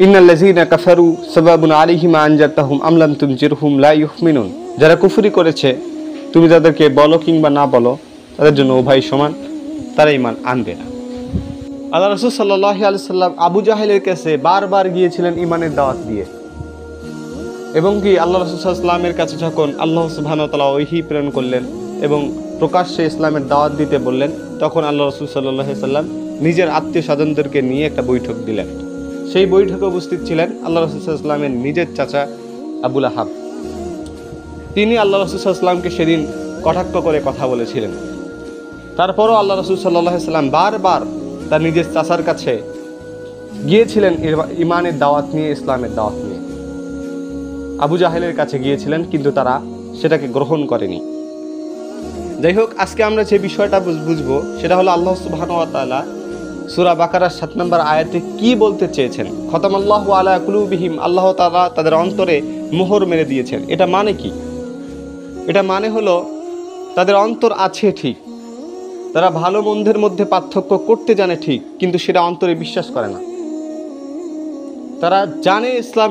ইন্নাল্লাযীনা কাফারু সাওয়াবুন আলাইহিম আনজারতাহুম আম লাম তুনজিরহুম লা ইউমিনুন। যারা কুফরি করেছে তুমি তাদেরকে বলো কিংবা না বলো, তাদের জন্য উভয় সমান, তারা ঈমান আনবে না। আল্লাহ রাসূল সাল্লাল্লাহু আলাইহি সাল্লাম আবু জাহেলের কাছে বারবার গিয়েছিলেন ঈমানের দাওয়াত দিয়ে, এবং কি আল্লাহ রাসূল সাল্লাল্লাহু আলাইহি ওয়াসাল্লামের কাছে যখন আল্লাহ সুবহানাহু ওয়া তাআলা ওহী প্রেরণ করলেন এবং প্রকাশ্যে ইসলামের দাওয়াত দিতে বললেন, তখন আল্লাহ রাসূল সাল্লাল্লাহু আলাইহি ওয়াসাল্লাম নিজের আত্মীয় স্বজনদেরকে নিয়ে একটা বৈঠক দিলেন। সেই বৈঠকে উপস্থিত ছিলেন আল্লাহ রাসূল সাল্লাল্লাহু আলাইহি ওয়াসাল্লামের নিজের চাচা আবু লাহাব। তিনি আল্লাহ রাসূল সাল্লাল্লাহু আলাইহি ওয়াসাল্লামকে সেদিন কটাক্ষ করে কথা বলেছিলেন। তারপরও আল্লাহ রাসূল সাল্লাল্লাহু আলাইহি ওয়াসাল্লাম বারবার তার নিজের চাচার কাছে গিয়েছিলেন ঈমানের দাওয়াত নিয়ে, ইসলামের দাওয়াত নিয়ে। আবু জাহেলের কাছে গিয়েছিলেন, কিন্তু তারা সেটাকে গ্রহণ করেনি। যাই হোক, আজকে আমরা যে বিষয়টা বুঝবো সেটা হলো আল্লাহ সুবহানাহু ওয়া তাআলা সূরা বাকারার 7 নম্বর আয়াতে কি বলতে চেয়েছেন। খতামাল্লাহু আলা কুলুবিহিম, আল্লাহ তাআলা তাদের অন্তরে মোহর মেরে দিয়েছেন। এটা মানে কি? এটা মানে হলো তাদের অন্তর আছে ঠিক, তারা ভালো মন্দের মধ্যে পার্থক্য করতে জানে ঠিক, কিন্তু সেটা অন্তরে বিশ্বাস করে না। তারা জানে ইসলাম